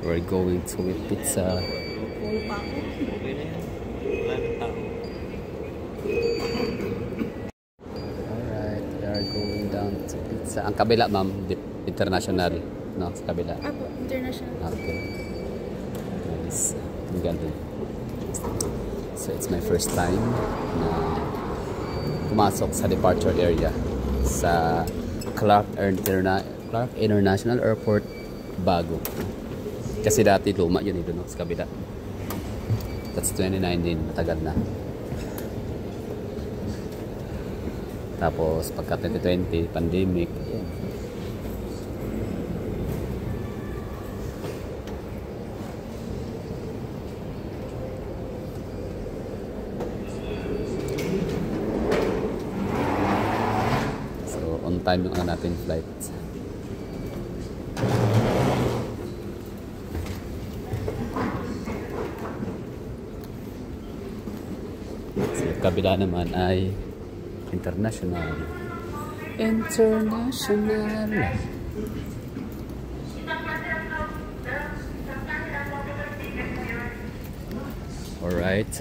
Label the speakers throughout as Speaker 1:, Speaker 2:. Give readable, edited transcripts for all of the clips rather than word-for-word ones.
Speaker 1: We're going to eat pizza.
Speaker 2: Full pa ako.
Speaker 3: Okay na yan. Wala ng tao.
Speaker 1: Alright, we are going down to pizza. Ang kabila, ma'am, international. No, sa kabila.
Speaker 2: Ako, international.
Speaker 1: Okay. Nice. Ang ganda. So, it's my first time na pumasok sa departure area sa Clark International Airport, Bago. Kasi dati luma yun ito, no? Sa kabila. That's 2019. Matagal na. Tapos, pagka 2020, pandemic. Ayan. So, on time yung natin flight. So, kabila naman ay international. Alright.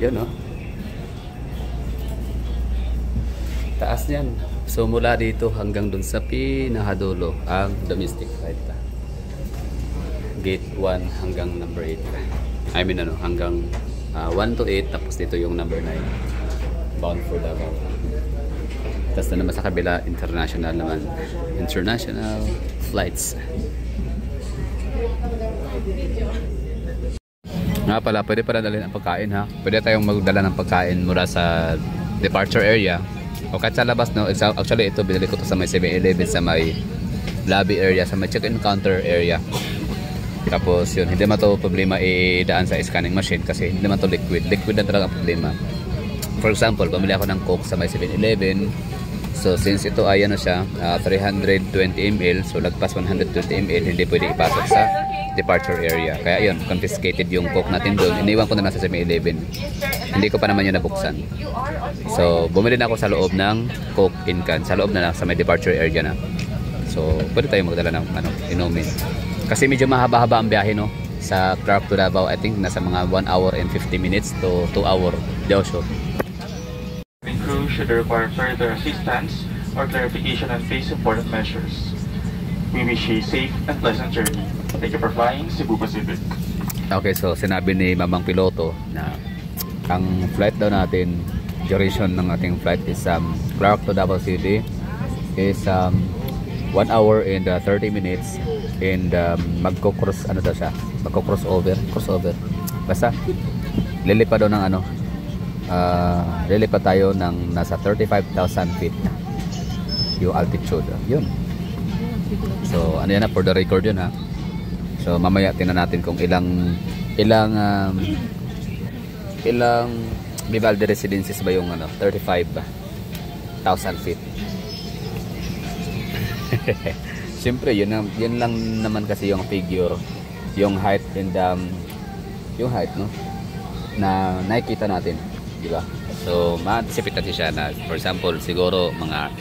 Speaker 1: Yun, no? Taas niyan. So mula dito hanggang dun sa pinakadulo ang domestic flight. Gate 1 hanggang number 8. I mean ano, hanggang 1 to 8, tapos dito yung number 9. Bound for Davao. Tapos na naman sa kabila, international naman. International flights. Nga pala, pwede pala dalhin ang pagkain, ha? Pwede tayong magdala ng pagkain mula sa departure area o kahit sa labas, no? Actually ito binili ko to sa may 7-Eleven, sa may lobby area, sa may check-in counter area. Tapos yun, hindi man to problema idaan sa scanning machine kasi hindi man to liquid na talaga ang problema. For example, pamili ako ng Coke sa may 7-Eleven. So since ito ay ano siya, 320 ml, so lagpas 120 ml, hindi pwede ipasok sa departure area. Kaya yun, confiscated yung Coke natin doon. Iniwan ko na lang sa 7-Eleven. Hindi ko pa naman yun nabuksan. So bumili na ako sa loob ng Coke in can. Sa loob na lang, sa may departure area na. So pwede tayong magdala ng inumin. Kasi medyo mahaba-haba ang biyahe, no? Sa Clark to Davao, I think nasa mga 1 hour and 50 minutes to 2 hour. Di ako sure.
Speaker 4: Crew should require further assistance or clarification on face important measures. We wish you a safe and pleasant journey. Thank you for flying Cebu Pacific.
Speaker 1: Okay, so sinabi ni Mamang Piloto na ang flight daw natin, duration ng ating flight is Clark to Davao City is 1 hour and 30 minutes and magko-cross ano daw siya? Magko-crossover. Basta lilipad daw ng ano, lilipad tayo ng nasa 35,000 feet yung altitude. Yun. So ano yan na, for the record yun, ha. So mamaya tingnan natin kung ilang Vivaldi residences ba yung ano, 35,000 feet. Siyempre yun lang naman kasi yung figure, yung height and yung height, no, na nakikita natin, di ba? So ma-anticipate natin siya na, for example, siguro mga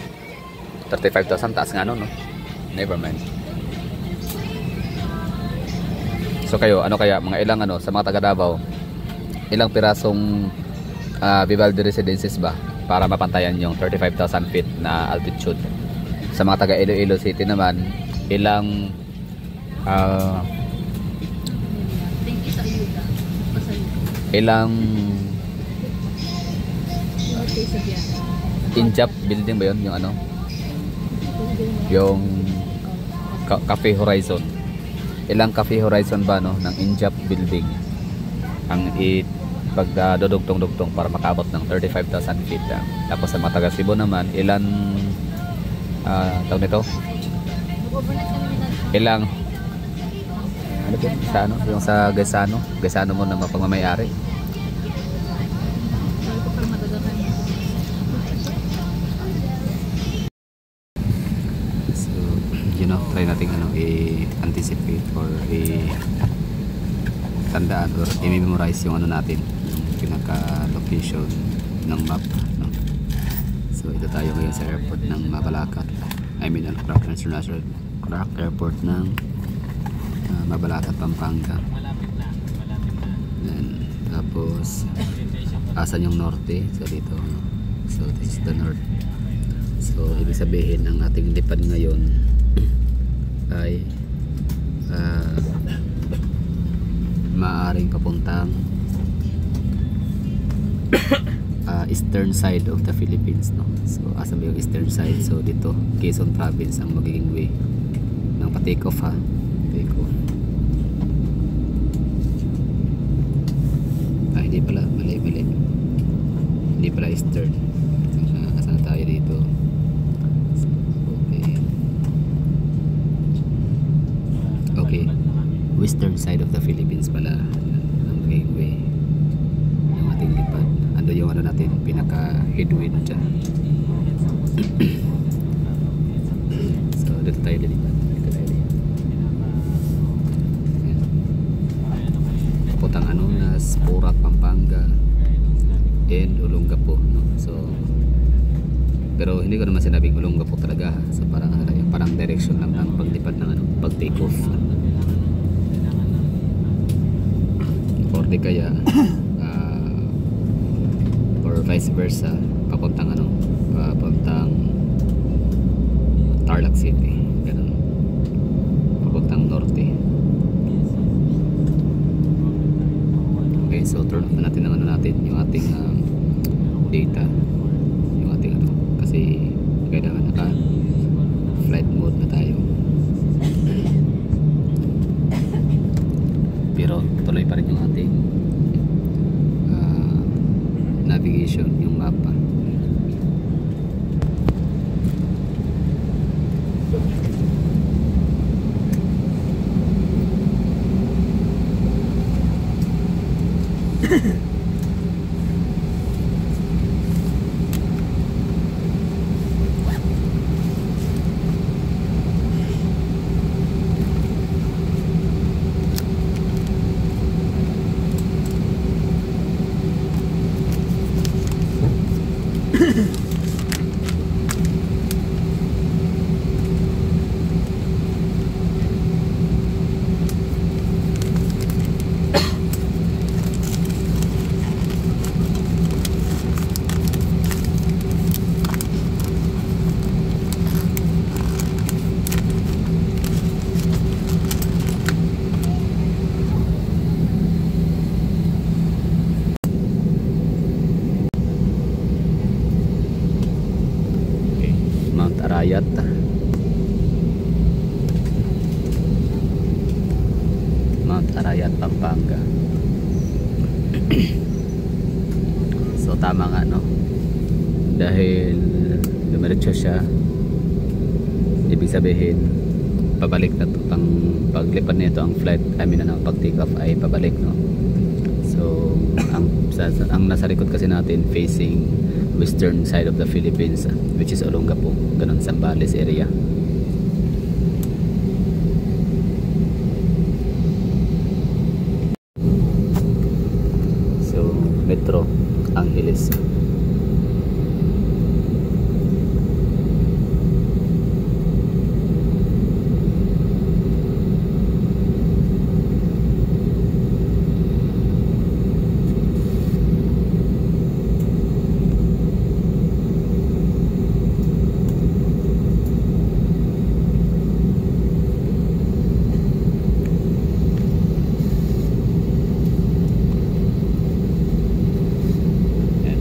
Speaker 1: 35,000 taas nga, no? Never mind. So kayo, ano kaya, mga ilang ano, sa mga taga Davao, ilang pirasong Vivaldi residences ba para mapantayan yung 35,000 feet na altitude? Sa mga taga Iloilo City naman, ilang Injap building ba yun? Yung ano? Yung Cafe Horizon. Ilang Cafe Horizon ba, no, ng Injap building ang pagdodugtong-dugtong para makaabot ng 35,000 feet. Tapos sa mga taga Cebu naman, ilan tawag nito? Ilang ano ba? Sa ano? Yung sa Gaisano mo na mapagmamayari. i-anticipate or tandaan or i-memorize yung ano natin, yung pinaka-location ng map, no? So ito tayo ngayon sa airport ng Mabalacat. I mean Clark International Clark Airport ng Mabalacat, Pampanga. Then, tapos asan yung norte? So dito, no? So this is the north. So ibig sabihin ang ating lipad ngayon ay maaaring papuntang eastern side of the Philippines, no? So asan ba yung eastern side? So dito, Quezon Province ang magiging way ng pa-take off, ha? Take off. Hindi pala, mali. Hindi pala eastern. Asan na tayo dito? Okay, western side of the Philippines pala ang magiging way ng ating lipad. Ando yung ano natin, pinaka headwind dyan. So dito tayo lilipat. Papuntang Anonas, Porac, Pampanga and Olongapo, no? So pero hindi ko naman sinabing Olongapo talaga, ha? So parang ano lang, parang direction lang ng paglipad ng ano, pag take off, or di kaya or vice versa, papuntang ano, papuntang Tarlac City, ganun, papuntang norte. Okay, so turn off na natin ang ano natin, yung ating data, yung ating ano, kasi kailangan naka flight mode na tayo. Pero tuloy pa rin yung ating navigation, yung mapa. Arayat, Mount Arayat, Pampanga. So tama nga, no? Dahil dumiretso siya, ibig sabihin pabalik na to, ang paglipad nito ang flight, I mean ano, pag take off ay pabalik, no? So ang nasa likod kasi natin facing western side of the Philippines, which is Olongapo, ganun, Zambales area. So Metro Angeles.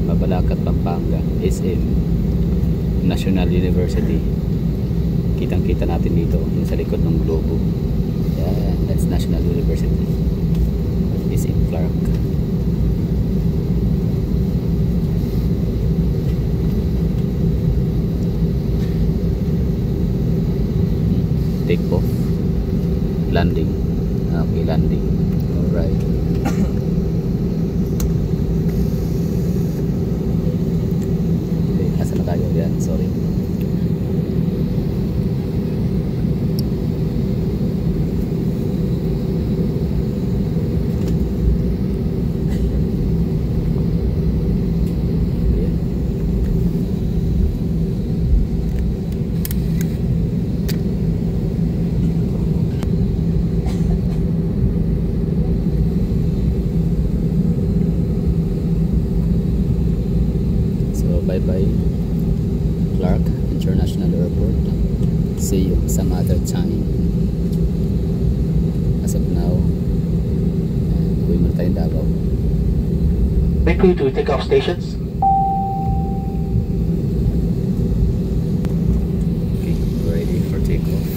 Speaker 1: Mabalacat, Pampanga, SM National University. Kitang-kita natin dito yung sa likod ng globo. Yeah, that's National University. It's in Clark. Take off, landing. Okay, landing. Alright. Asa na tayo? Yan, sorry. by Clark International Airport. See you some other time. As of now, uwi muna tayong Davao.
Speaker 4: Thank you to take off stations.
Speaker 1: Okay, ready for takeoff.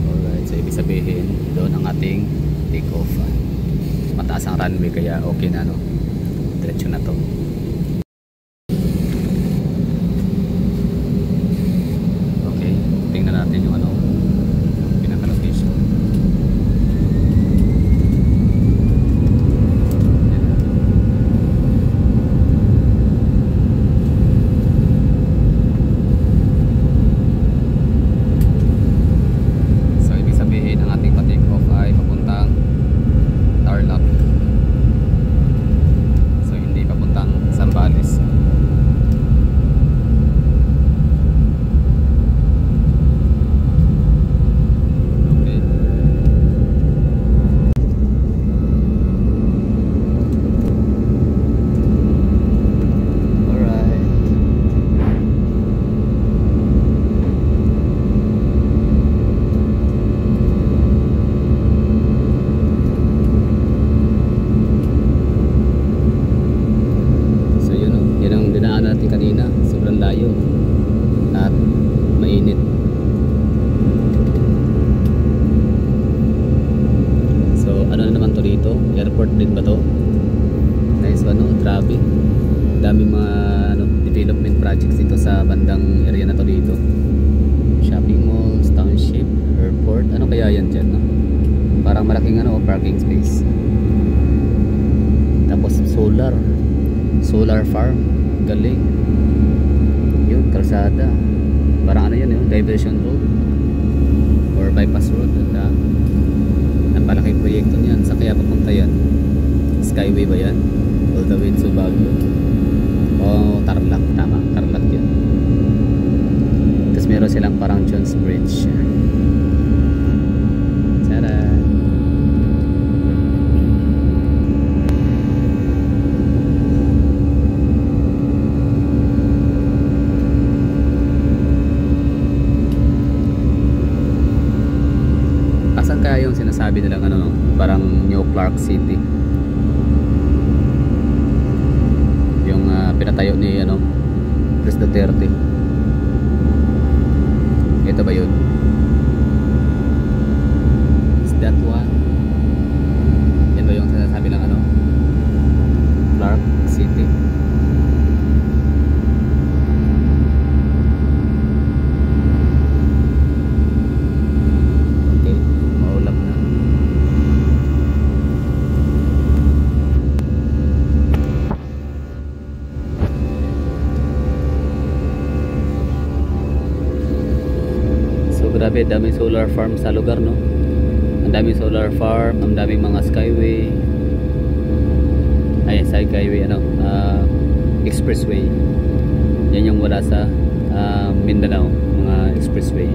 Speaker 1: Alright, so ibig sabihin doon ang ating takeoff. Mataas ang runway kaya okay na, no? Diretso na to. Okay, tingnan natin yung ano, pinaka-location. So ibig sabihin ang ating pa-takeoff ay papuntang Tarlac. So hindi papuntang Zambales. Okay. Alright. So yun, oh. Yan ang dinaanan natin kanina. Sobrang layo at mainit. So ano na naman to dito? Airport din ba to? Nice one, no? Traffic. Daming mga ano, development projects dito sa bandang area na to dito. Shopping malls, township, airport. Ano kaya yan dyan, no? Parang malaking ano, parking space. Tapos solar farm. Galing. Yun, kalsada. Parang ano yun, yun, diversion road or bypass road. Napalaking proyekto niyan. Sa kaya papunta yan? Skyway ba yan? All the way to Baguio. Oh, Tarlac. Tama, Tarlac yan. Tapos meron silang parang Jones Bridge. Tara. Asan kaya yung sinasabi nilang ano, no? Parang New Clark City? Yung pinatayo ni ano, Chris Duterte. Ito ba yun? Is that one? Yan ba yung sinasabi ng ano, Clark City? Okay, maulap na. So grabe, daming solar farm sa lugar, no? Ang daming solar farm, ang daming mga skyway. Ay, skyway, ano? Expressway. Yan yung wala sa Mindanao, mga expressway.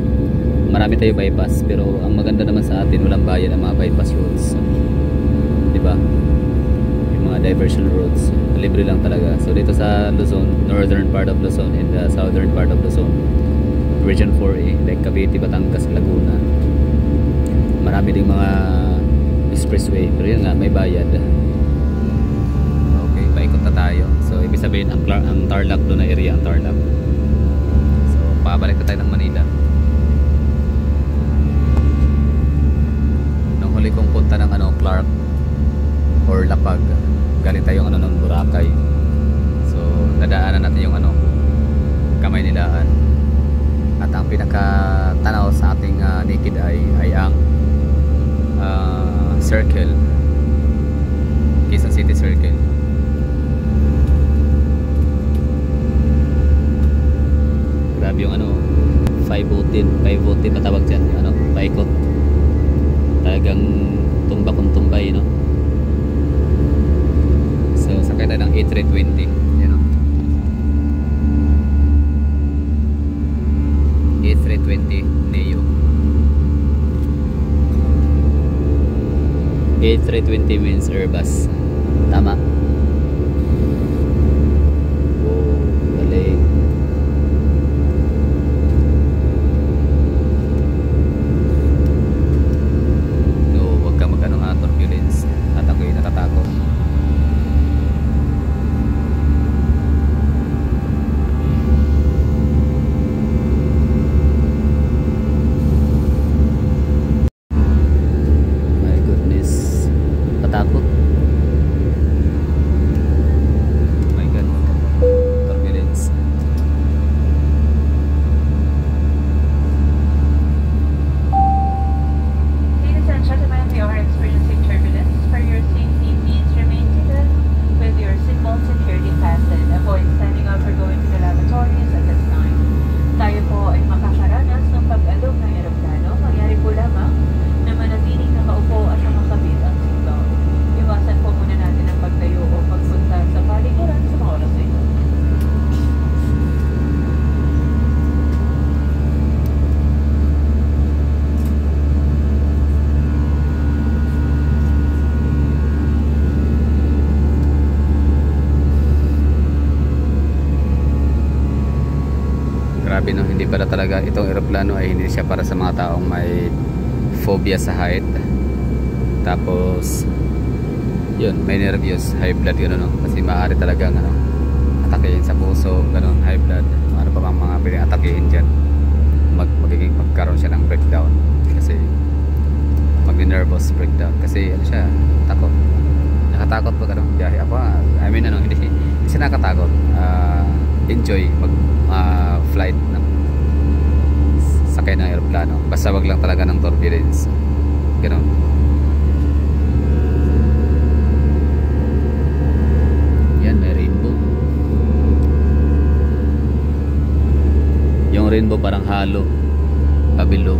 Speaker 1: Marami tayo bypass, pero ang maganda naman sa atin, walang bayad ang mga bypass roads. Diba? Yung mga diversion roads, libre lang talaga. So dito sa Luzon, northern part of Luzon and the southern part of Luzon, Region 4A, like Cavite, Batangas, Laguna, marami ding mga expressway, pero yun nga, may bayad. Okay, paikot na tayo. So ibig sabihin ang Tarlac, doon na area ang Tarlac. So pabalik na tayo ng Manila. Nung huli kong punta ng ano, Clark or Lapag, galing tayong ano, ng Boracay. So nadaanan natin yung ano, Kamaynilaan. At ang pinakatanaw sa ating naked eye ay ang Circle, Quezon City Circle. Grabe yung ano, 514 patawag dyan, yung ano, paikot. Talagang tumba kung tumbay, no? So sakay tayo ng A320, yun, no? A320 Neo. A320 means Airbus. Tama. Oh, galing. No, wag kang mag-ano nga turbulence. At ako'y natatakot. My goodness. Patakot. My God. Turbulence.
Speaker 5: Ladies and gentlemen, we are experiencing turbulence. For your safety, please remain seated with your seatbelt securely fastened. Avoid standing up or going to the lavatories at this time. Tayo po ay makakaranas ng pag-alog ng eroplano. Mangyari po lamang na manatiling nakaupo at nakakabit ang seatbelt. Iwasan po muna natin ang pagtayo o pagpunta sa paliguran sa mga oras na ito.
Speaker 1: Grabe no, hindi pala talaga itong eroplano ay hindi siya para sa mga taong may phobia sa height. Tapos yun, may nervous, high blood gano'n no, kasi maaari talagang ano, atakehin sa puso, gano'n, high blood. Ano pa bang mga pwedeng atakehin dyan? Magkaroon siya ng breakdown kasi mag-nervous breakdown kasi ano siya, takot. Nakatakot pag ano, biyahe ako. I mean ano, hindi siya nakatakot. Enjoy mag flight ng sakay ng aeroplano, basta wag lang talaga ng turbulence, gano'n. Yan, may rainbow. Yung rainbow parang halo, pabilog,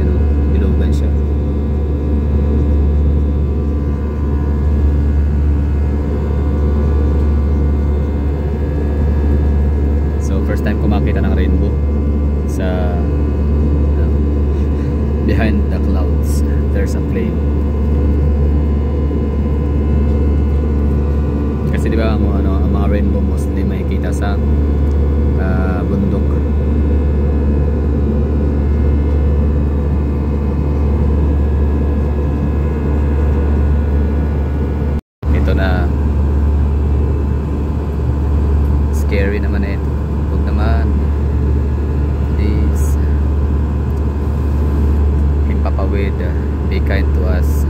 Speaker 1: yan, bilogan siya. First time ko makita ng rainbow sa behind the clouds there's a plane. Kasi di ba ang mga rainbow mostly makikita sa bundok. Ito na, scary naman na ito. Naman, please, himpapawid, be kind to us.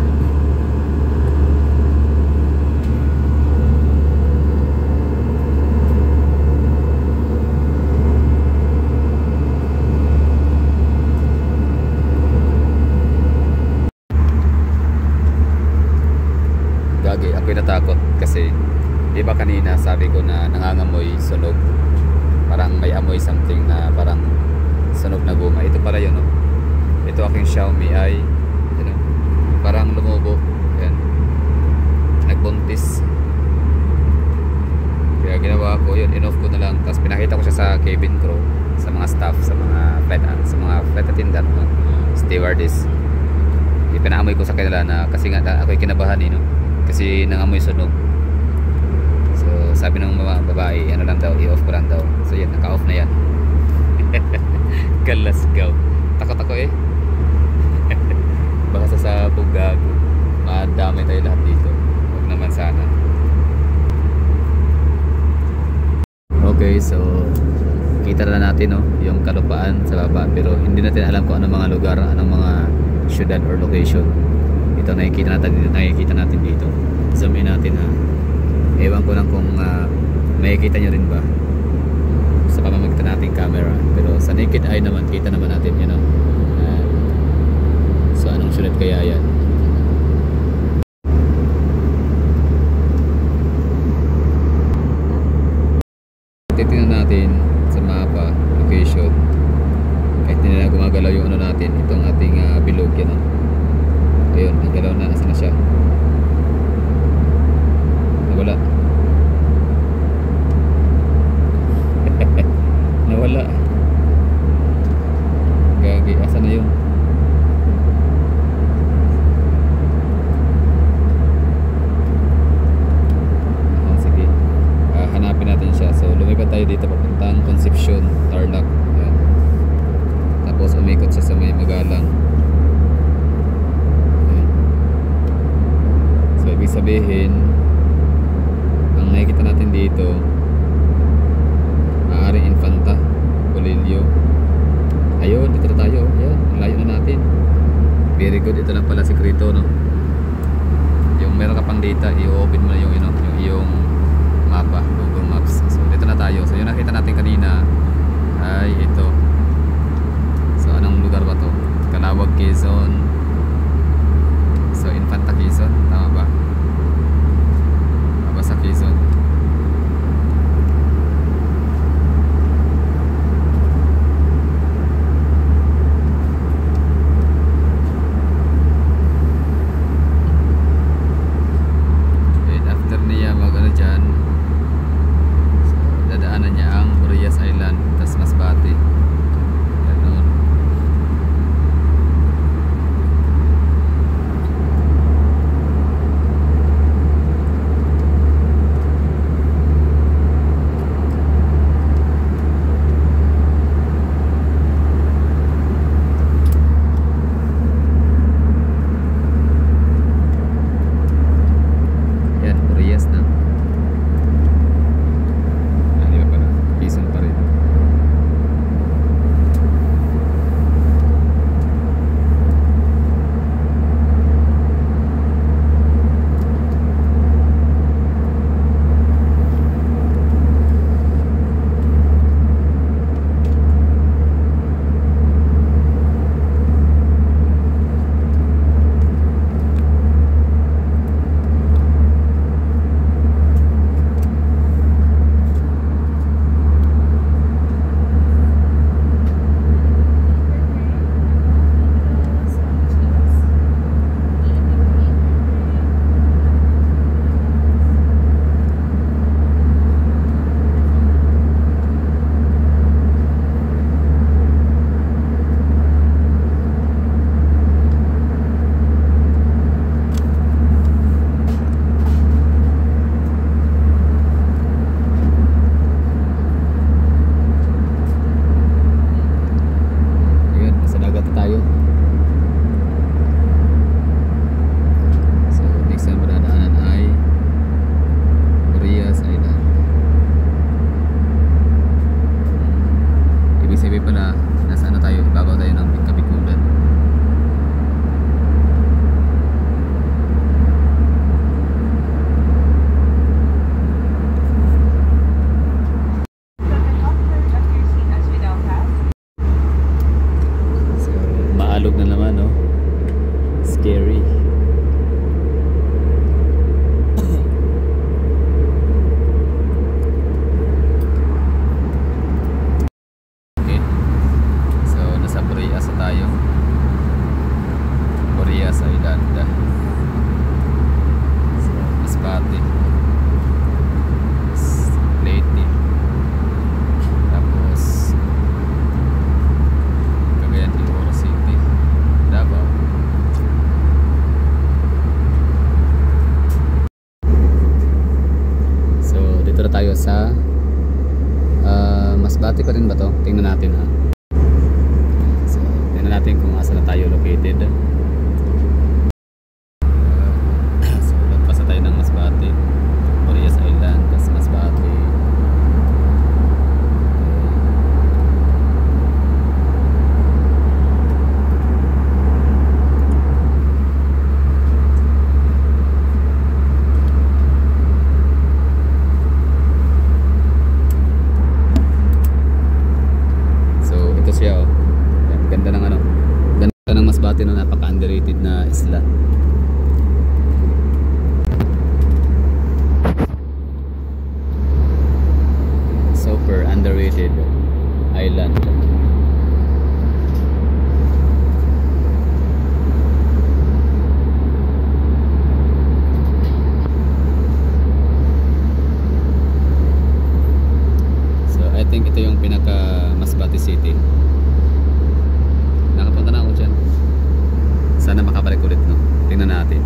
Speaker 1: Gagi, ako'y natakot kasi di ba kanina sabi ko na nangangamoy sunog, parang may amoy something na parang sunog na guma. Ito pala yun, no? Ito aking Xiaomi ay parang lumubo. Yan, nagbuntis. Kaya ginawa ko yun, in-off ko na lang, tapos pinakita ko siya sa cabin crew, sa mga staff, sa mga flight attendant, no? Stewardess. Ipinaamoy ko sa kanila na kasi nga ako'y kinabahan, no? Kasi nangamoy sunog. So sabi ng mga babae, ano lang daw, i-off ko lang daw. So yan, naka-off na yan. Kalasgaw. Takot ako eh. Baka sasabog, gago. Madamay tayo lahat dito. Huwag naman sana. Okay, so kita na natin, no, yung kalupaan sa baba, pero hindi natin alam kung anong mga lugar, anong mga syudad or location. Ito nakikita natin dito. Zoom in natin, ha. Ewan ko lang kung makikita nyo rin ba sa pamamagitan nating camera, pero sa naked eye naman kita naman natin, you know. So anong syudad kaya yan? Titingnan natin sa mapa, location. Kahit hindi na gumagalaw yung ano natin, itong ating bilog, yan, no? Ayun, nagalaw na, nasa na siya? Nawala. Nawala. Gagi, asa na yun? very good. Ito lang pala sikreto, no? Yung meron ka pang data, i-open mo na yung, yung iyong mapa, Google Maps. So dito na tayo. So yung nakita natin kanina ay ito. So anong lugar ba to? Calawag, Quezon. So Infanta, Quezon, tama ba? Basta Quezon. And after niya mag-ano dyan, so, dadaanan niya ang Burias Island, tas Masbate. Ganun. Yan, Burias na. Ah, di ba pala? Quezon pa rin. Ayun, nasa dagat na tayo. So next na madadaanan ay Burias Island. Ibig sabihin pala, nasa ano tayo, ibabaw tayo ng Kabikulan. So maalog na naman, no? Scary. Okay. So nasa Burias na tayo. Burias Island. So Masbate. Leyte. Tapos Cagayan de Oro City. Davao. So dito na tayo sa Masbate pa rin ba to? Tingnan natin, ha. So tingnan natin kung asa na tayo located. So lagpas na tayo ng Masbate, Burias Island, tas Masbate. So ito siya, oh. Yan, ganda ng ano. Ganda ng Masbate, no, napaka-underrated na isla. Super underrated island. So I think ito yung pinaka Masbate City. Nakapunta na ako dyan. Sana makabalik ulit, no? Tingnan natin.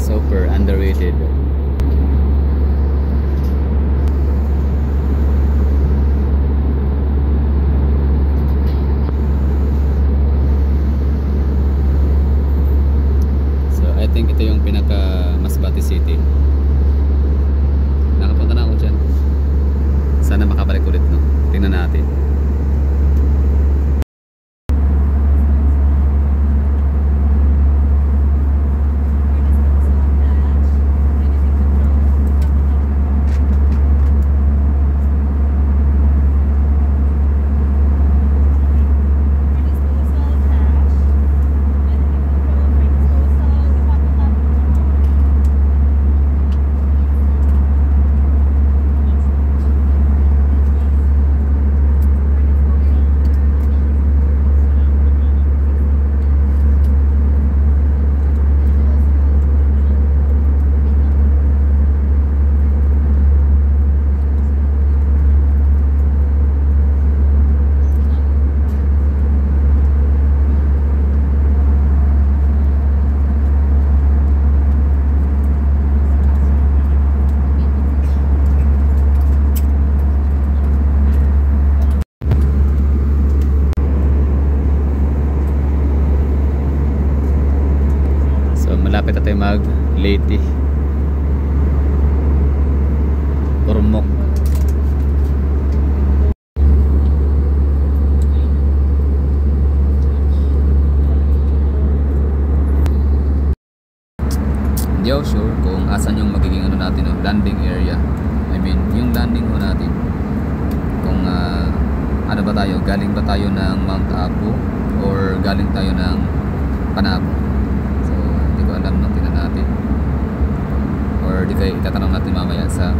Speaker 1: Super underrated. So I think ito yung pinaka Masbate City. Nakapunta na ako dyan. Ormoc. Hindi ako sure kung asan yung magiging ano natin, landing area. I mean, yung landing ho natin. Kung ano ba tayo, galing ba tayo ng Mount Apo or galing tayo ng Panabo. So, hindi ko alam, no? Tingnan natin. Or di kayo itatanong natin mamaya sa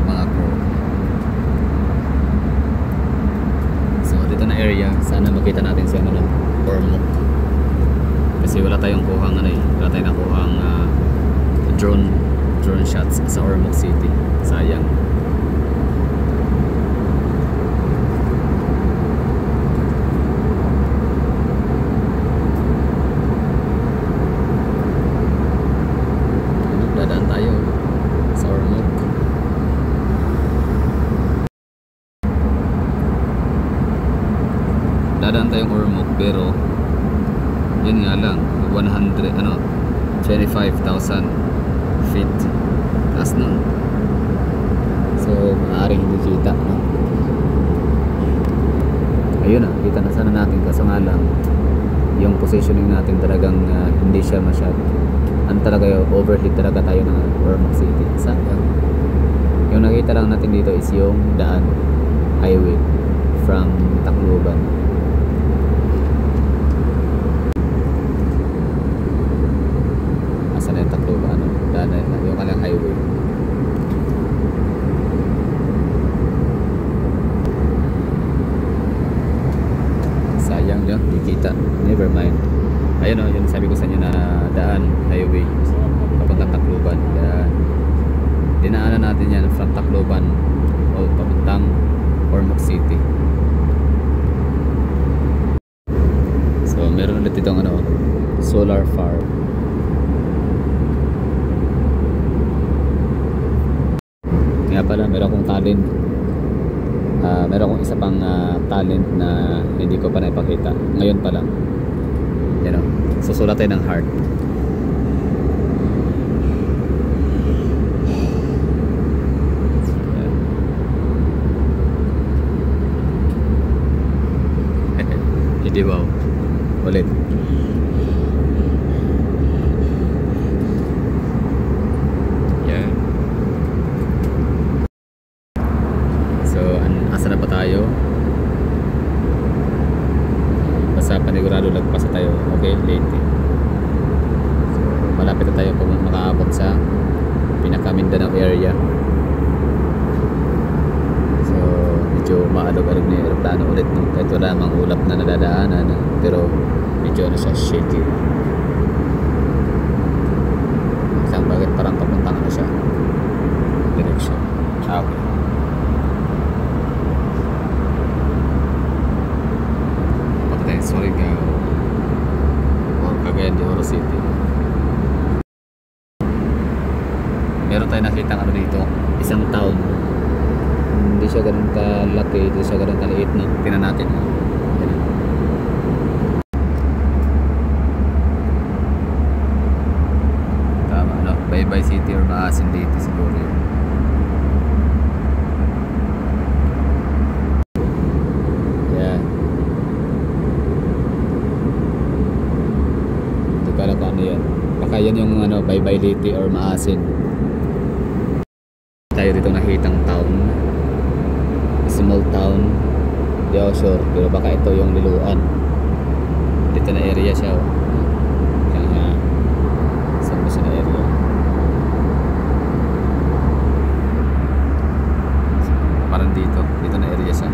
Speaker 1: mga crew. So, dito na area, sana makita natin si ano, Ormoc. Kasi wala tayong kuhang ano eh, wala tayong nakuhang drone shots sa Ormoc City. Sayang. Dadaan tayo sa Ormoc. Dadaan tayong Ormoc pero yun nga lang 25,000 feet taas nun, so maaaring hindi kita, no? Ayun na, kita na sana natin, kaso nga lang yung positioning natin talagang hindi siya masyado talaga yung overheat talaga tayo ng Ormoc City. Sayang. Yung nakita lang natin dito is yung daan highway from Tacloban. Asan na yung Tacloban? Ano? Daan na yung kalang highway. Sayang yun, di kita. Never mind. Ayun o, yung sabi ko sa inyo na daan, highway papuntang Tacloban. Kaya dinaanan natin yan from Tacloban o papuntang Ormoc City. So meron ulit itong ano, solar farm. Nga pala, meron akong talent. Meron akong isa pang talent na hindi ko pa naipakita. Ngayon pa lang. Yan o, susulat tayo ng heart. Hindi wow. Ulit. Yan. So, asa na pa tayo? Basta panigurado lagpas na tayo. Okay, late. So, malapit na tayo kung makaabot sa pinaka Mindanao area. So, medyo maalog-alog na yung aeroplano ulit, no? Kahit wala mang ulap na nadadaanan, pero medyo ano siya, shaky. Isang bakit parang papuntang ano siya, direction. Okay. Surigao or Cagayan de Oro City. Meron tayong nakita ano dito, isang town. Hindi siya ganun kalaki, hindi siya ganun kaliit, no? Tingnan natin. Tama, no? Baybay City or Maasin dito siguro yun. Baka yan yung ano, Baybay Liti or Maasin. Tayo dito nakitang town, small town, di ako sure, pero baka ito yung Liloan. Dito na area siya, oh. Kaya saan ba siya na area? So, parang dito na area siya.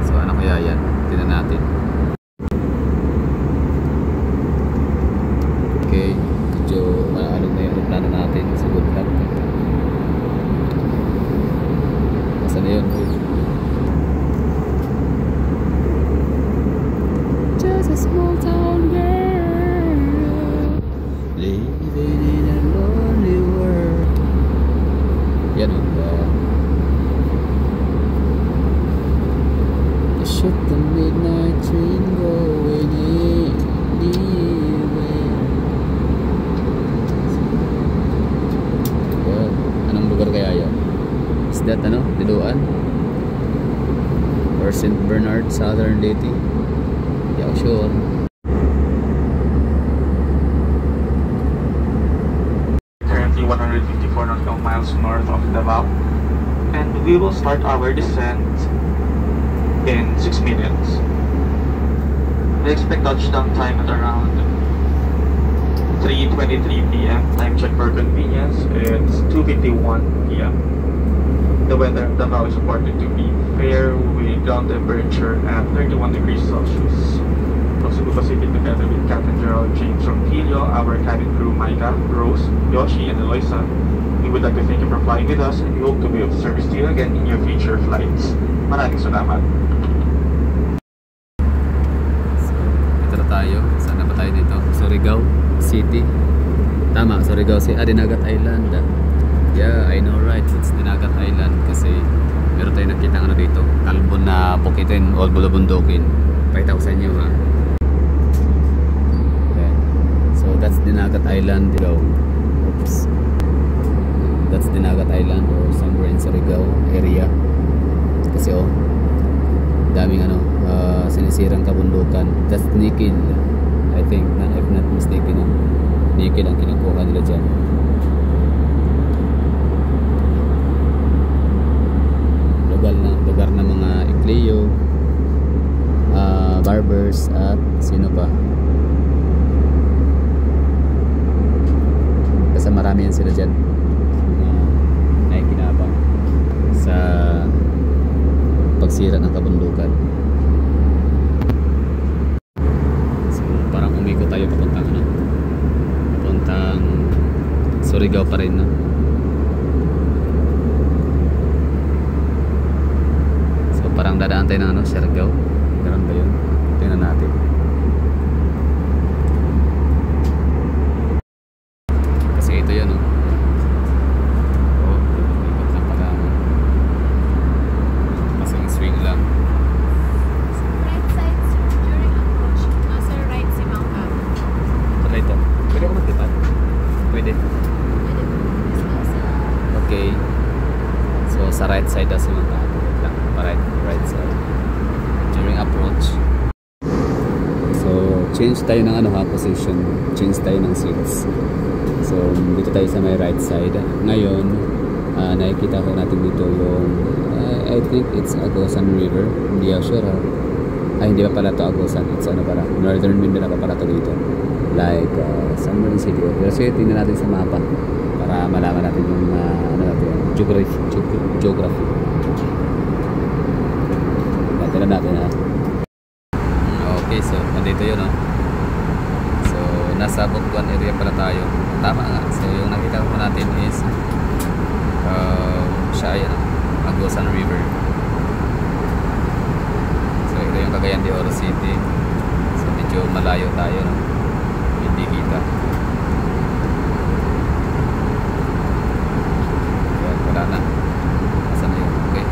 Speaker 1: So ano kaya yan? Tingnan natin. Okay, medyo maalog na yung plano natin. So good luck. that ano, Liloan or St. Bernard, Southern Leyte. Hindi ako sure.
Speaker 4: Currently 154 nautical miles north of Davao, and we will start our descent in 6 minutes. We expect touchdown time at around 3:23 p.m. Time check for convenience, it's 2:51 p.m. The weather at Davao is reported to be fair with ground temperature at 31 degrees Celsius. From Cebu Pacific, together with Captain Gerald James Ronquillo, our cabin crew Micah, Rose, Yoshi, and Eloisa, we would like to thank you for flying with us, and we hope to be of service to you again in your future flights. Maraming salamat.
Speaker 1: Tayo. Saan na ba tayo dito? Surigao City. Tama, Surigao City. Dinagat Island. Yeah, I know right. It's Dinagat Island kasi meron tayo nakita ano dito. Kalbon na bukitin o bulubundukin. Pakita ko sa inyo ha. Yeah. So that's Dinagat Island. Oops. That's Dinagat Island or somewhere in Surigao area. Kasi daming sinisirang kabundukan. That's nickel, I think, if not mistaken, nickel ang kinukuha nila dyan. Lugar na mga Ecleo, barbers at sino pa, kasi marami yan sila dyan nakikinabang sa pagsira ng kabundukan. So parang umikot tayo papuntang Surigao pa rin, no? So parang dadaan tayo ng Siargao. Ganun ba yun? Tingnan natin. Kasi ito yun, no? Ikot lang pala. Masang swing lang.
Speaker 2: Right side, sir, during approach. Nasa right si Mount Abu.
Speaker 1: Pala ito. Pwede ako maglipad? Pwede.
Speaker 2: Pwede po.
Speaker 1: Okay. So sa right side daw si Mount Abu. Right side. During approach. So change tayo ng position. Change tayo ng seats. So dito tayo sa may right side. Ngayon, nakikita ko natin dito yung I think it's Agusan River. Hindi ako sure ha. Ay, hindi pa pala to Agusan. It's pala, Northern Mindanao pa pala to dito. Like somewhere in city. Pero sige, tingnan natin sa mapa para malaman natin yung geography. Tingnan natin ha. Okay, so nandito yun, no? So nasa Butuan area pala tayo. Tama nga. So yung nakita ko natin is siya ay Agusan River. So ito yung Cagayan de Oro City. So medyo malayo tayo, no? Hindi kita. Yan, wala na. Asan na yun? Okay.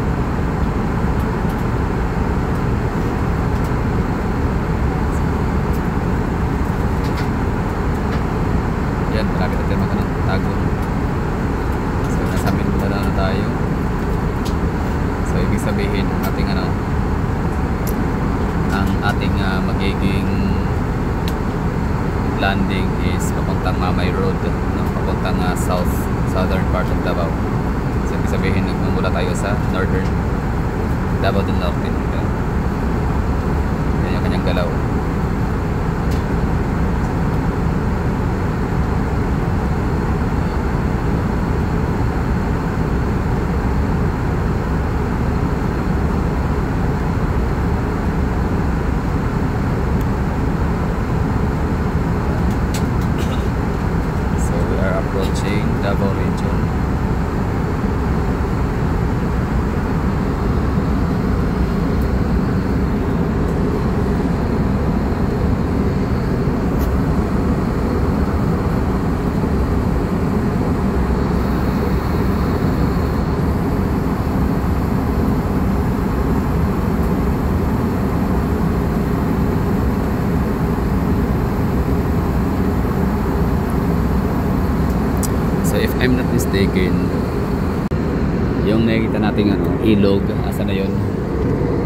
Speaker 1: Yan, malapit natin Tagum. So nasa Mindanao na tayo. So ibig sabihin ang ating magiging landing is papuntang Mamay Road, no? Papuntang southern part of Davao. So ibig sabihin nagmumula tayo sa northern Davao del Norte. Yan yung kanyang galaw. Approaching Davao region. If I'm not mistaken, yung nakikita nating ilog, asa na yun?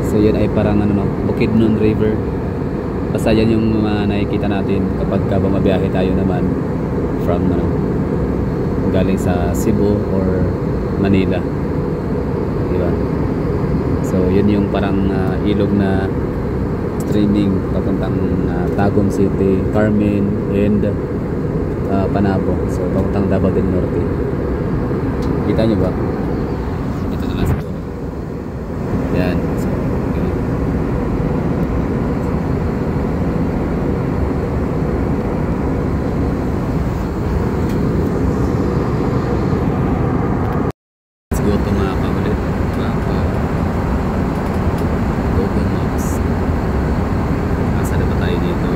Speaker 1: So yun ay parang Bukidnon River. Basta yan yung mga nakikita natin kapag bumabiyahe tayo naman from galing sa Cebu or Manila, diba? So yun yung parang ilog na streaming papuntang Tagum City, Carmen, and Panabo. So papuntang Davao del Norte. Kita nyo ba? Ito na lang siguro. Yan. So, okay. Let's go to map ulit. Google Maps. Asa na ba tayo dito?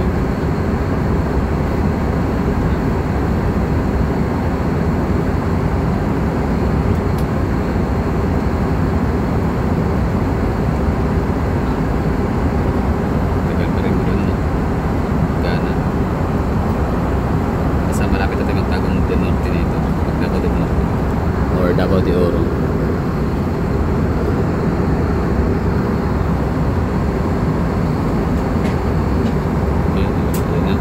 Speaker 1: Tagal pa rin mo dun, no? Gana. Basta malapit natin magtagong del Norte dito. Davao del Norte. Or Davao de Oro. Okay, yun na.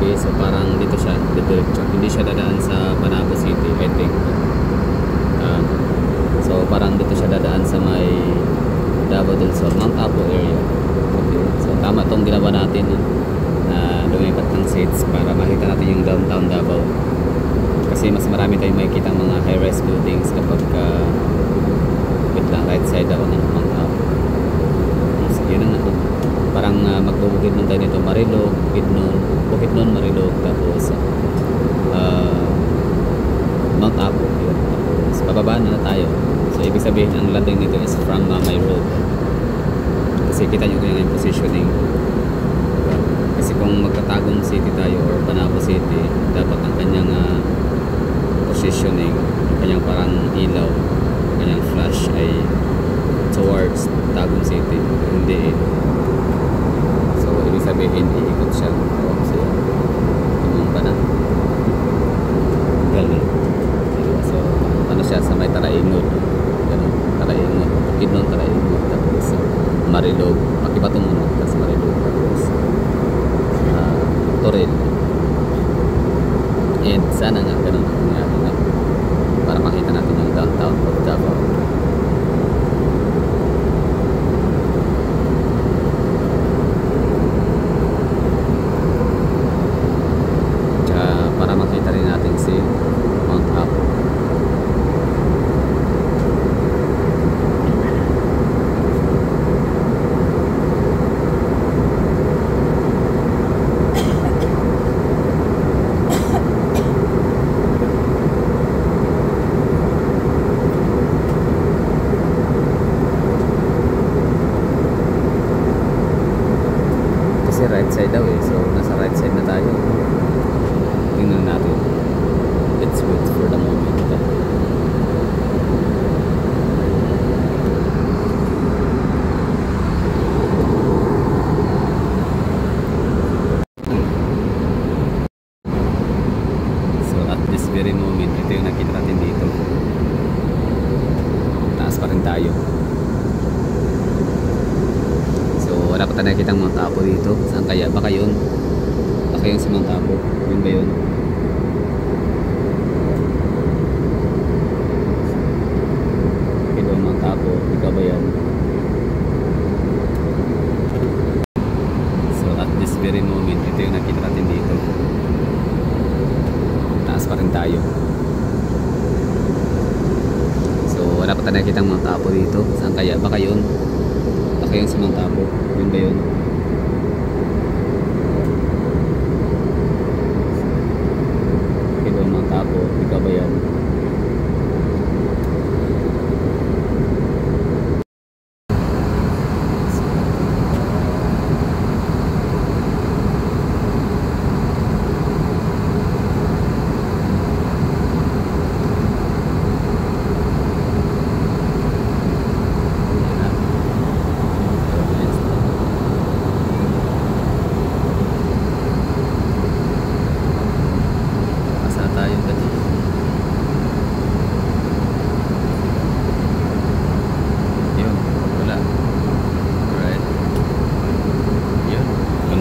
Speaker 1: Okay, so parang dito siya, diretso. Hindi siya dadaan sa Panabo City, I think. So parang dito siya dadaan sa may Davao del Sur, Mount Apo area. Okay, so tama tong ginawa natin na lumipat ng seats para makita natin yung downtown Davao. Kasi mas marami tayong makikita mga high-rise buildings kapag wait lang, right side ako ng Mount Apo. So yun ang parang magbubukid nun tayo nito, Marilog, Bukidnon, Marilog, tapos Mount Apo, yun. Tapos bababa na tayo. So ibig sabihin ang landing nito is from my road. Kasi kita nyo yung positioning, diba? Kasi kung magtatagong city tayo or Panabo City, dapat ang kanyang positioning, ang kanyang parang ilaw, ang kanyang flash ay towards Tagum City, hindi so ibig sabihin iikot siya. So tumumpa na galing. So ano siya sa may Talaingot, ganun, Talaingot, Bukidnon, Talaingot, tapos Marilog, Makibato muna, tapos Marilog, tapos Toril, and sana nga ganun nangyari na para makita natin yung downtown of Davao. Para makita rin natin si Mount Apo. Kasi right side daw so nasa right side na tayo. Tingnan natin. Let's wait for the moment. So at this very moment, ito yung nakita natin dito. Taas pa rin tayo. So wala pa tayo nakikita ang Mount Apo dito. Saan kaya? Baka yun. Baka yun si Mount Apo. Yun ba yun? Mount Apo, ikaw ba yan? So at this very moment, ito yung nakita natin dito. Taas pa rin tayo. So wala pa tayo nakikita ang Mount Apo dito. Saan kaya? Baka yun. Baka yun si Mount Apo. Yun ba yun? Mount Apo, ikaw ba yan?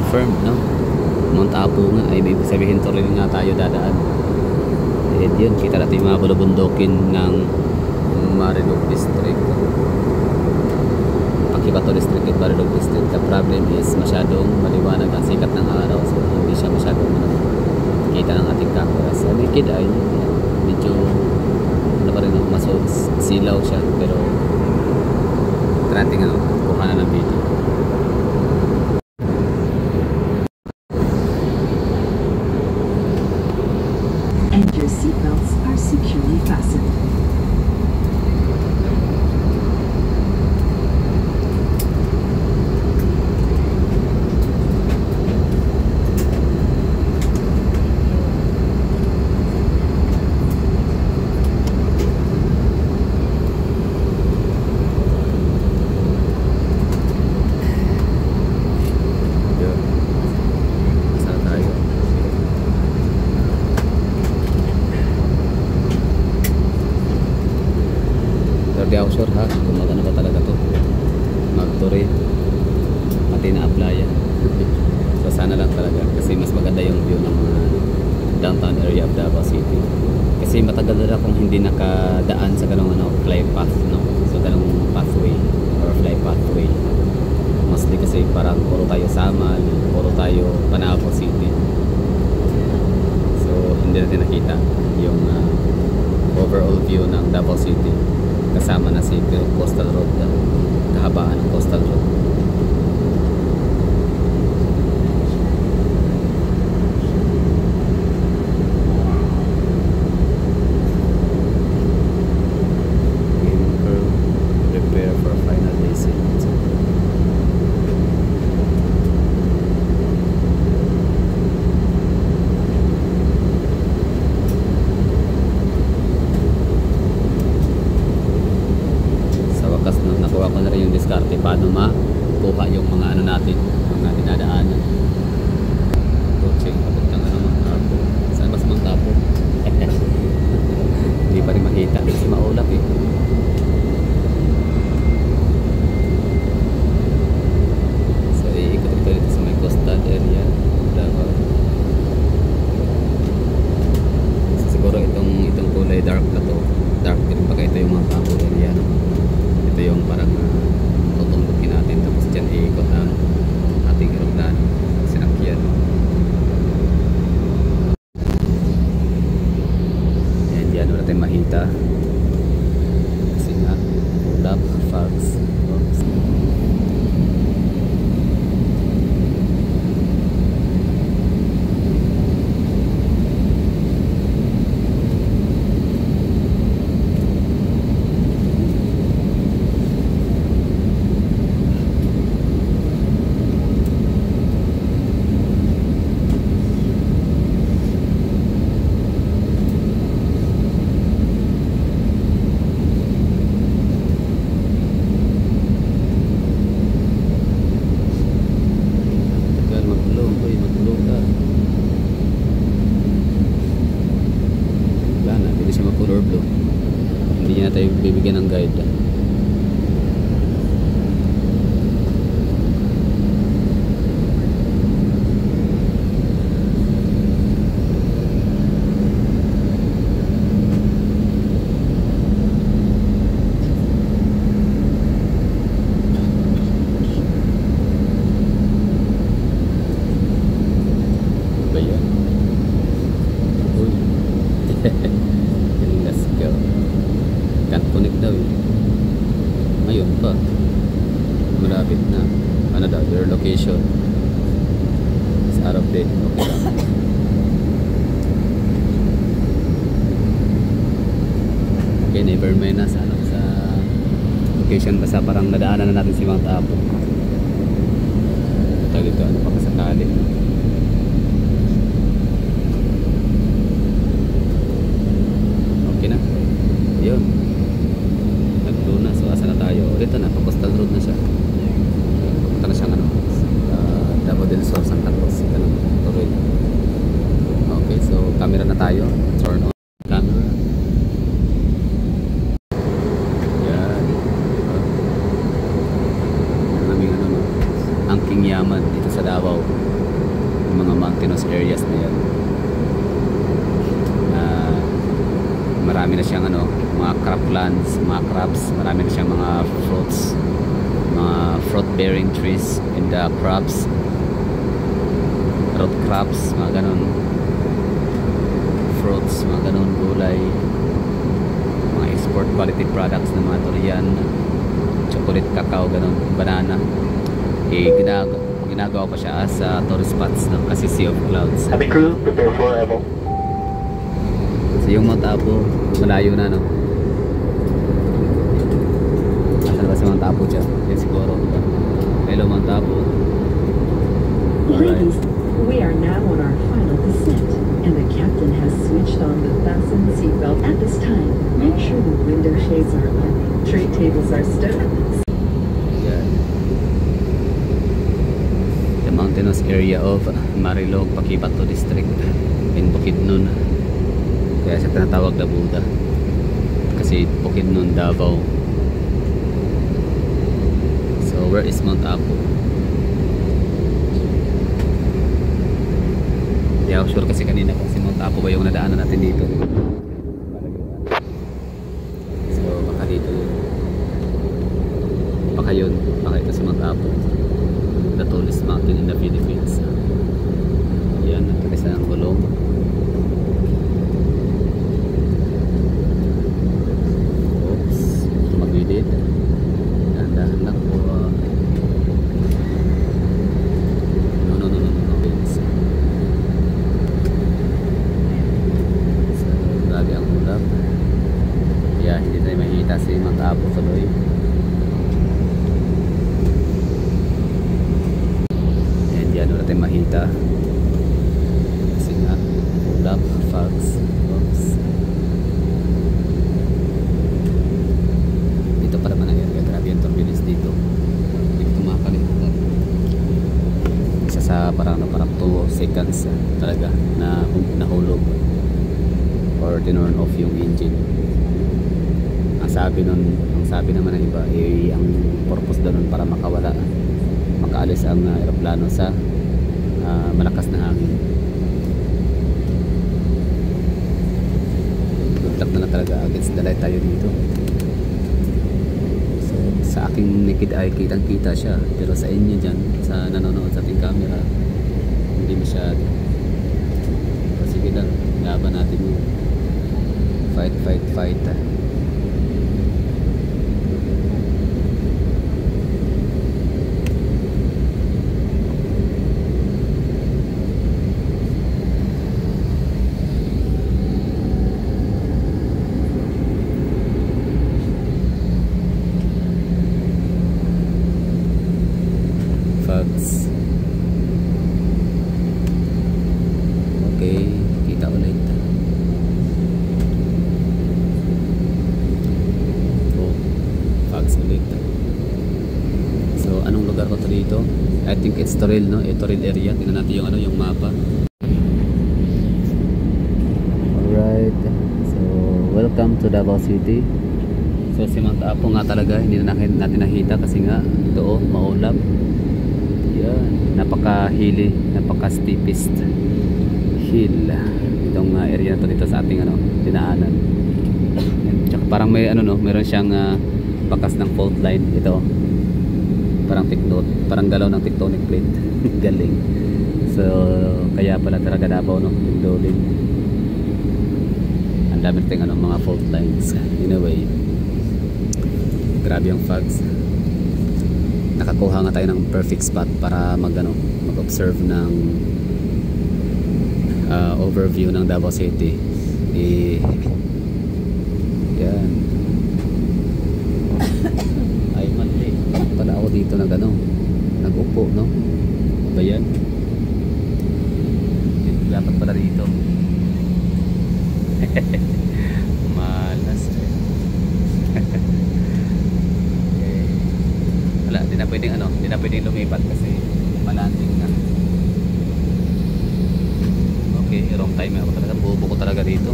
Speaker 1: confirmed, no? Mount Apo nga, ay ibig sabihin to rin nga tayo dadaan. Eh yun, kita natin yung mga bulubundukin ng Marilog District. Pakibato District at Marilog District. The problem is masyadong maliwanag ang sikat ng araw, so hindi siya masyadong kita ng ating camera. Sa naked eye, medyo ano pa rin, masod silaw siya, pero trating kuha na ng video.
Speaker 6: And your seatbelts are securely fastened.
Speaker 1: Di ako sure ha kung magano ba talaga to mag-tour pati na playa. So sana lang talaga kasi mas maganda yung view ng mga downtown area of Davao City, kasi matagal na akong hindi nakadaan sa ganung fly path, no? So ganung pathway or fly pathway, mostly kasi parang puro tayo Samal, puro tayo Panabo City, so hindi natin nakita yung overall view ng Davao City kasama na si Coastal Road, kahabaan ng Coastal Road. Prepare for final descent. Nakuha ko na rin yung diskarte paano makuha yung mga ano natin, mga dinadaanan. Coaching, abot ng Mount Apo. Saan ba sa Mount Apo? Hindi pa rin makita kasi maulap eh. So iikot ito dito sa may coastal area Davao. So, siguro itong kulay dark na to, dark din pagka ito yung Mount Apo area, no? Ito yung parang tutunggukin natin, tapos dyan iikot ang ating aeroplano sinakyan. And yan, wala tayong mahita kasi nga ulap, fogs. Color blue, hindi na tayo bibigyan ng guide. Ba yan? Uy. Let's go. Can't connect daw eh. Ngayon pa. Malapit na. Ano daw? Your location is out of date. Okay lang. Okay, never mind na sa location. Basta parang nadaanan na natin si Mount Apo. Tayo dito, ano pa kasakali. Okay na. Yun. Nag-blue na. So asa na tayo? Dito na. Pa-Coastal Road na siya. Punta na siyang Davao del Sur, Santa Cruz. Ganun. Tuloy. Okay. So camera na tayo. Turn on camera. Yan. Diba? Ang aming angking yaman dito sa Davao. yung mga mountainous areas na yan. Marami na siyang ano, mga croplands, mga crops, marami na siyang mga fruits, mga fruit bearing trees in the crops, root crops, mga ganun, fruits, mga ganun, gulay, mga export quality products na mga durian, chocolate, cacao, ganun, banana. Ginagawa pa siya as tourist spots, no? Kasi Sea of Clouds.
Speaker 4: Heavy crew, prepare for arrival.
Speaker 1: So yung Mount Apo, malayo na, no? Asan ba si Mount Apo dyan? Yan siguro, diba? Hello Mount Apo. Alright.
Speaker 6: Ladies, we are now on our final descent, and the captain has switched on the fasten seatbelt. At this time, make sure the window shades are up, tray tables are stowed.
Speaker 1: Yan. The mountainous area of Marilog, Paquibato District in Bukidnon. Kaya siya tinatawag na Buda kasi Bukidnon, Davao. So where is Mount Apo? Hindi ako sure kasi kanina kasi Mount Apo ba yung nadaanan natin dito. So baka dito yun, baka yun, baka ito si Mount Apo, the tallest mountain in the Philippines. Yan, nagkakis na ng gulong. Dahan lang po. No. So, grabe ang ulap. Yeah, hindi tayo makikita si Mount Apo tuloy. And yan, wala tayong makita kasi nga ulap, fogs. Oops. Dito pa naman ang area, grabe yung turbulence dito. Hindi ko makakalimutan. Isa sa parang 2 seconds talaga na nahulog or tinurn off yung engine. Ang sabi naman ng iba, ang purpose doon para makaalis ang aeroplano sa malakas na hangin. Good luck na lang talaga, against the light tayo dito. Sa aking naked eye, kitang kita siya, pero sa inyo dyan, sa nanonood sa ating camera, hindi masyado. So, sige lang, laban natin yun. Fight. Fogs. Okay, kita ulit. Oh, fogs ulit. So, anong lugar ko to dito? I think it's Toril, no? Toril area. Tingnan natin yung mapa. Alright. So, welcome to Davao City. So, si Mount Apo nga talaga, hindi na natin nakita kasi nga ito, maulap. Yan, napaka-hilly, napaka-steepest hill itong area na to dito sa ating dinaanan. Tsaka parang may meron siyang bakas ng fault line ito. Parang galaw ng tectonic plate. Galing. So kaya pala talaga Davao, no, yung loading. Ang dami nating mga fault lines in a way. Grabe yung fogs. Nakakuha nga tayo ng perfect spot para mag-observe ng overview ng Davao City. Yan. Ay mali pala ako dito nag-upo, no? Ba yan? Dapat pala dito. Malas wala, di na pwedeng lumipat kasi malanding na. Okay, wrong time ako talaga. Bobo ko talaga dito.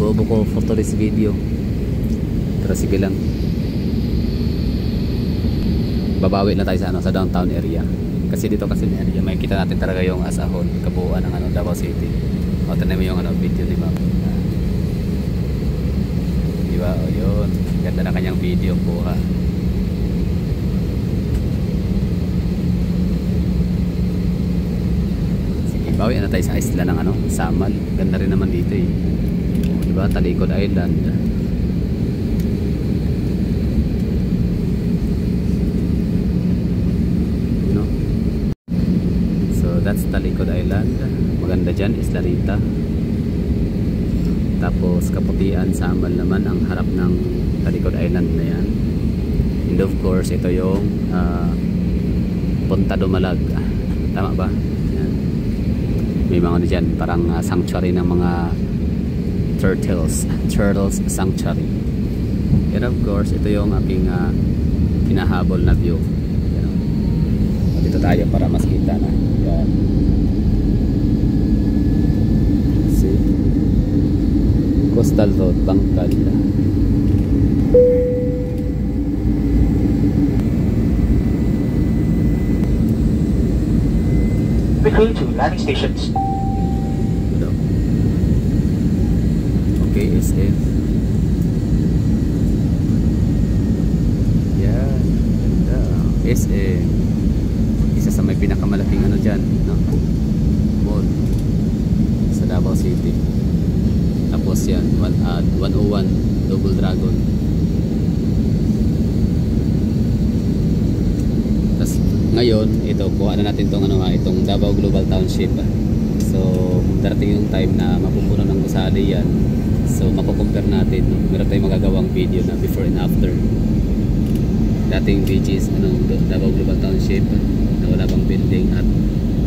Speaker 1: Bobo ko for today's video. Pero sige lang, babawi na tayo sa downtown area. Kasi dito kasi may kita natin talaga yung as a whole, kabuuan ng ano, Davao City. O, tanay mo yung ano, video ni ma'am. Diba? O, yun. Ganda na kanyang video po ha. Sige, bawi na tayo sa isla ng ano, Samal. Ganda rin naman dito eh. Diba? Talikod Island. That's Talikod Island. Maganda dyan, Isla Rita. Tapos Kaputian, Samal naman ang harap ng Talikod Island na yan. And of course, ito yung Punta Dumalag. Tama ba? Yan. May mga ano dyan, parang sanctuary ng mga turtles. Turtles Sanctuary. And of course, ito yung aking hinahabol na view. Yan. Dito tayo para mas kita na. Yan. See? Coastal Road, Bangkal.
Speaker 7: Refer to landing stations.
Speaker 1: Okay, SF. Yan. Ganda. SF. Isa sa may pinakamalaking ano dyan, no? Mall sa Davao City. Tapos yan 101 Double Dragon. Tapos ngayon ito kuha na natin tong ano, itong Davao Global Township. So darating yung time na mapupuno ng gusali yan. So makukompare natin, no? Meron tayong magagawang video na before and after. Dating beaches, ano, Davao Global Township na wala pang building, at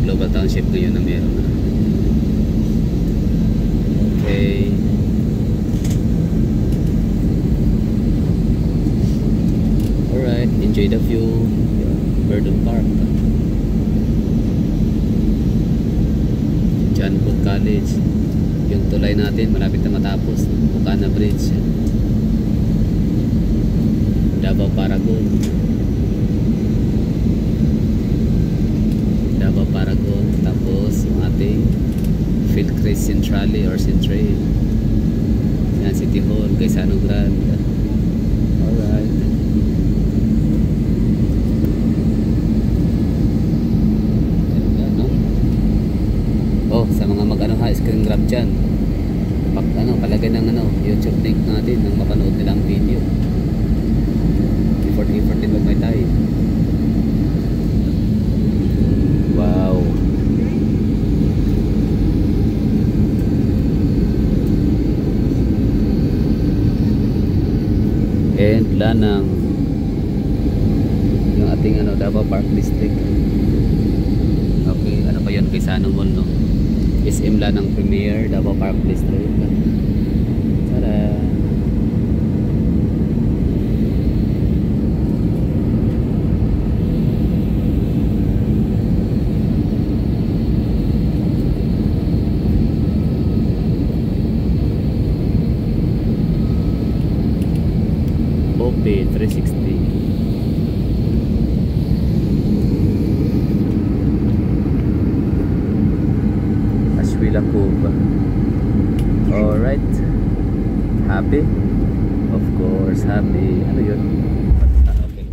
Speaker 1: Global Township ngayon na meron na. Okay. Alright, enjoy the view. Verdun Park. Janwood College. Yung tulay natin malapit na matapos. Bukana Bridge. Davao Paragon. Davao Paragon. Tapos yung ating Philcrest Centrale or Centrale. Yan, City Hall, Gaisano Grande. Alright. Oh, sa mga mag-ano ha, screen grab dyan. Pag ano, palagay ng ano, YouTube link natin nang mapanood nila ang video. Effort wag may tayo. Wow. And Lanang, yung ating ano, Davao Park District. Okay, ano pa yun, Gaisano Mall, no? SM Lanang Premier, Davao Park District. Tara. OP 360. Cove. Alright. Happy? Of course, happy. Ano yun? Okay.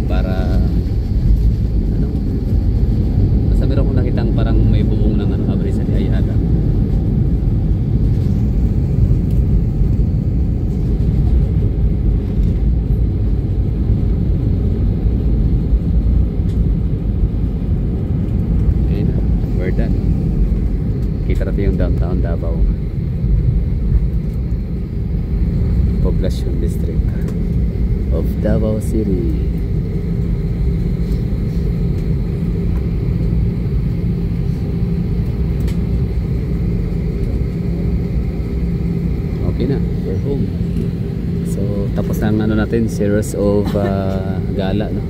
Speaker 1: Para ano? Basta meron kong nakitang parang may bubong ng ano, abri sa Ayala. Okay na. We're done. Kita natin yung downtown Davao Poblacion District of Davao City. Okay na, we're home. So tapos ang ano natin, series of gala, no?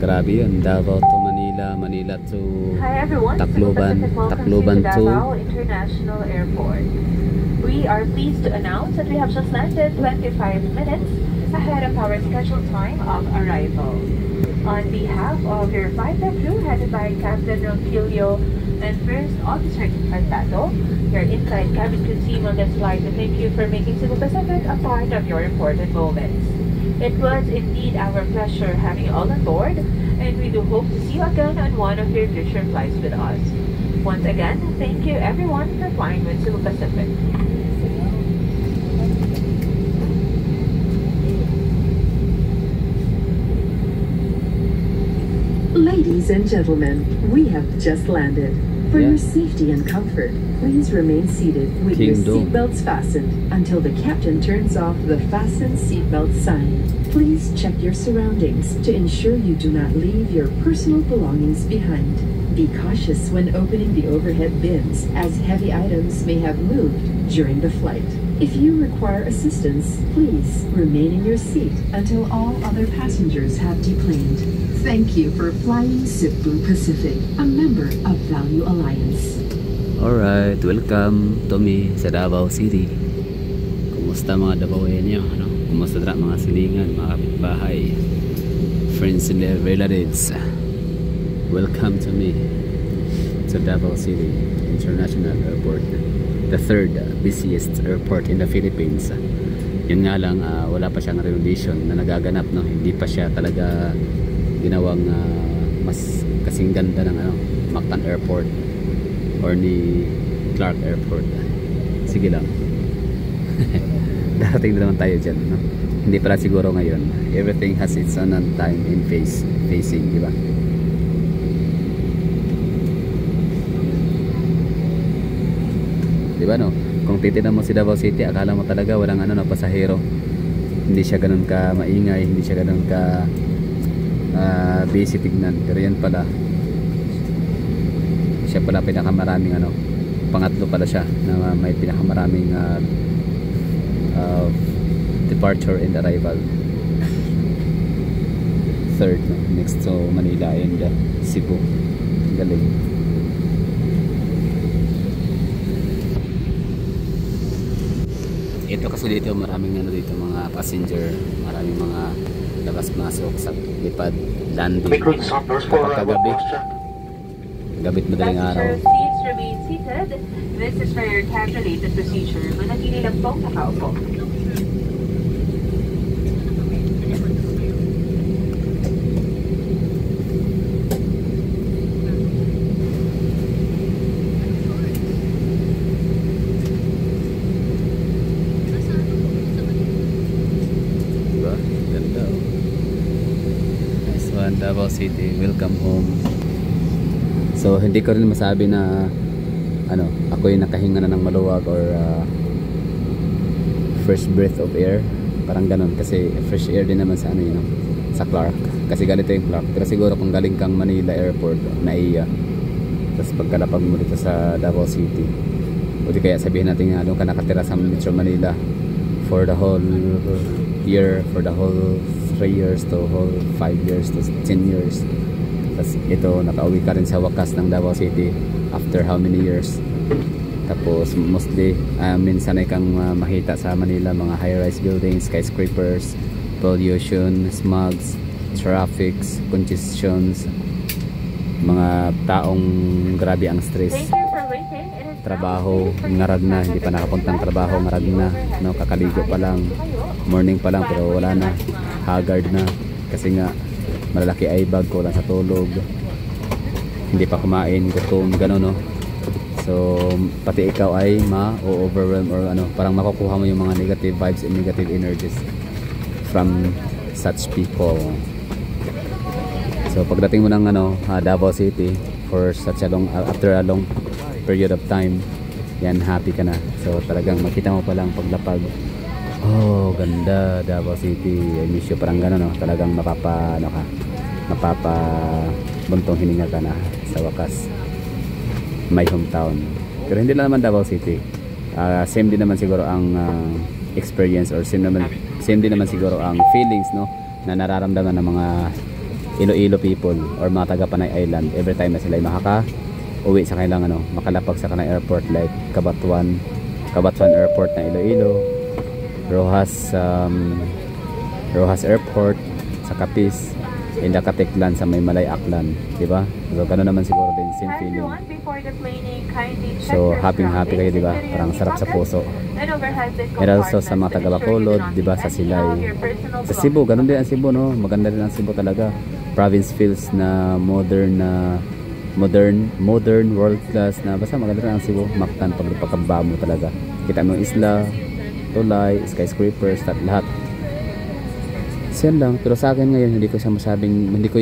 Speaker 1: Grabe yun, Davao to Manila, Manila to
Speaker 5: Hi everyone,
Speaker 1: Tacloban, Tacloban
Speaker 5: to
Speaker 1: to
Speaker 5: Davao International Airport. We are pleased to announce that we have just landed 25 minutes ahead of our scheduled time of arrival. On behalf of your flight crew headed by Captain Rogelio and First Officer Infantado, your in-flight cabin crew team on this flight to thank you for making Cebu Pacific a part of your important moments. It was indeed our pleasure having you all on board, and we do hope to see you again on one of your future flights with us. Once again, thank you everyone for flying with Cebu Pacific.
Speaker 6: Ladies and gentlemen, we have just landed. For your safety and comfort, please remain seated with your seatbelts fastened until the captain turns off the fasten seatbelt sign. Please check your surroundings to ensure you do not leave your personal belongings behind. Be cautious when opening the overhead bins, as heavy items may have moved during the flight. If you require assistance, please remain in your seat until all other passengers have deplaned. Thank you for flying Cebu Pacific, a member of Value Alliance.
Speaker 1: Alright, welcome to me sa Davao City. Kumusta mga Davaoan nyo? Ano? Kumusta mga silingan, mga kapitbahay, friends and relatives? Welcome to me to Davao City International Airport, the third busiest airport in the Philippines. Yun nga lang, wala pa siyang renovation na nagaganap, no? Hindi pa siya talaga ginawang mas kasing ganda ng Mactan Airport or ni Clark Airport. Sige lang. Darating na naman tayo dyan, no? Hindi pala siguro ngayon. Everything has its own time in facing, di ba? Di ba, no? Kung titignan mo si Davao City, akala mo talaga walang pasahero. Hindi siya ganun ka maingay, hindi siya ganun ka busy tignan, pero yan pala siya pala pinakamaraming pangatlo pala siya na may pinakamaraming departure and arrival. Third, no? Next to Manila and Cebu. Galing. Ito kasi dito maraming dito mga passenger, maraming mga labas-masok sa lipad, landing. Kapag kagabi, gabit madaling araw.
Speaker 5: Passengers, please remain seated. This is for your calculated procedure. Manatili lang pong nakaupo.
Speaker 1: Davao City, welcome home. So hindi ko rin masabi na ako yung nakahinga na ng maluwag or fresh breath of air, parang ganon, kasi fresh air din naman sa sa Clark, kasi ganito yung Clark. Pero siguro kung galing kang Manila Airport, Naiya, tapos pagkalapag mo dito sa Davao City, o di kaya sabihin natin nga doon ka nakatira sa Metro Manila for the whole year, for the whole 3 years to whole 5 years to 10 years. Tapos ito, nakauwi ka rin sa wakas ng Davao City after how many years. Tapos mostly sanay kang makita sa Manila mga high-rise buildings, skyscrapers, pollution, smogs, traffics, congestions, mga taong grabe ang stress, trabaho, ngarag na, hindi pa nakapuntang trabaho, ngarag na, no? Kakaligo pa lang, morning pa lang, pero wala na, haggard na, kasi nga malalaki ay bag, kulang sa tulog, hindi pa kumain, gutom, gano'n, no? So pati ikaw ay ma-overwhelm or parang makukuha mo yung mga negative vibes and negative energies from such people. So pagdating mo ng Davao City for such a long, after a long period of time, yan, happy ka na. So talagang makita mo pa lang paglapag, oh ganda Davao City, I miss you, parang gano'n, no? Talagang mapapabuntong hininga ka na sa wakas, my hometown. Pero hindi lang naman Davao City, same din naman siguro ang experience, or same din naman siguro ang feelings, no, na nararamdaman ng mga Iloilo people or mga taga Panay Island every time na sila ay uwi sa kanilang makalapag sa kanilang airport, like Cabanatuan Airport na Iloilo, Rojas Airport sa Capiz, in the Katiklan sa may Malay Aklan, di ba? So gano'n naman siguro din, same feeling. So happy kayo, di ba? Parang sarap sa puso. And also sa mga taga Bacolod, di ba, sa Silay. Sa Cebu, gano'n din ang Cebu, no? Maganda din ang Cebu talaga. Province feels na modern world class na basta maganda rin ang Cebu. Mactan pagpagkaba mo talaga. Kita mo yung isla, tulay, skyscrapers, lahat. Yan lang, pero sa akin ngayon hindi ko siya masabing, hindi ko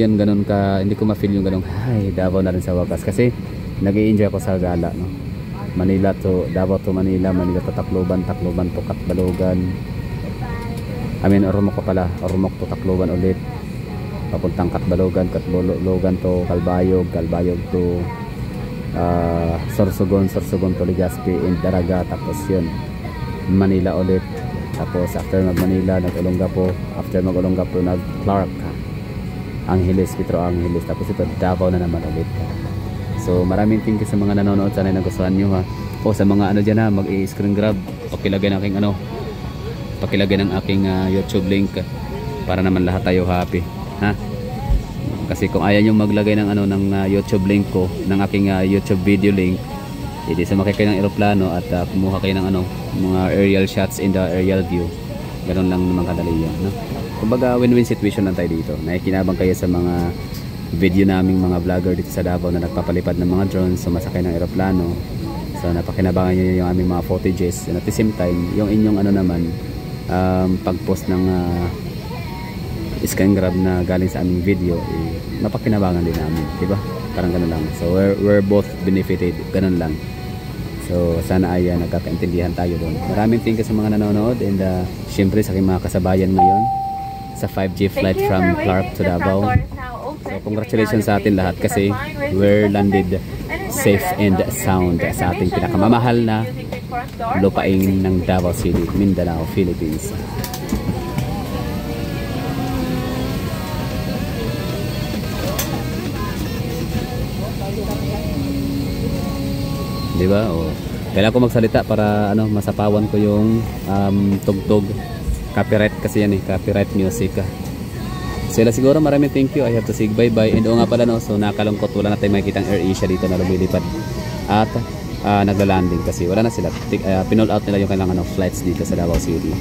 Speaker 1: ma-feel yung ganong ay Davao na rin sa wakas kasi nag-i-enjoy ako sa gala, no? Manila to Davao to Manila, Manila to Tacloban, Tacloban to Katbalogan, Ormoc to Tacloban ulit, papuntang Katbalogan, Katbalogan to Calbayog, Calbayog to Sorsogon to Legazpi and Daraga, tapos yun Manila ulit. Tapos after mag-Manila, nag-Olongapo. After mag-Olongapo, nag-Clark, Angeles, Petro Angeles. Tapos ito, Davao na naman ulit. So maraming thank you sa mga nanonood. Sana nagustuhan nyo, ha. O sa mga dyan, ha, mag-i-screen grab. Pakilagay ng aking YouTube link para naman lahat tayo happy, ha. Kasi kung ayaw nyo maglagay ng YouTube link ko, ng aking YouTube video link, hindi sumakay kayo ng eroplano at kumuha kayo ng mga aerial shots in the aerial view. Ganun lang naman kadali yan, no? Kumbaga win-win situation lang tayo dito. Nakikinabang kayo sa mga video naming mga vlogger dito sa Davao na nagpapalipad ng mga drones, sumasakay ng eroplano. So napakinabangan nyo yung aming mga footages, and at the same time yung inyong pag-post ng scan grab na galing sa aming video, napakinabangan din namin, diba? Parang ganun lang. So we're both benefited, ganun lang. So sana ay nagkakaintindihan tayo doon. Maraming thank you sa mga nanonood, and syempre sa aking mga kasabayan ngayon sa 5G flight from Clark to Davao. So congratulations sa atin lahat kasi we're landed safe and sound sa ating pinakamamahal na lupain ng Davao City, Mindanao, Philippines. Diba? O, kailangan ko magsalita para masapawan ko yung tugtog. Copyright kasi yan, copyright music. Sila siguro maraming thank you. I have to say bye bye. And nga pala, no, so nakalungkot, wala na tayong makikitang AirAsia dito na lumilipad at nagla-landing kasi wala na sila. Pinull out nila yung kailangan flights dito sa Davao City.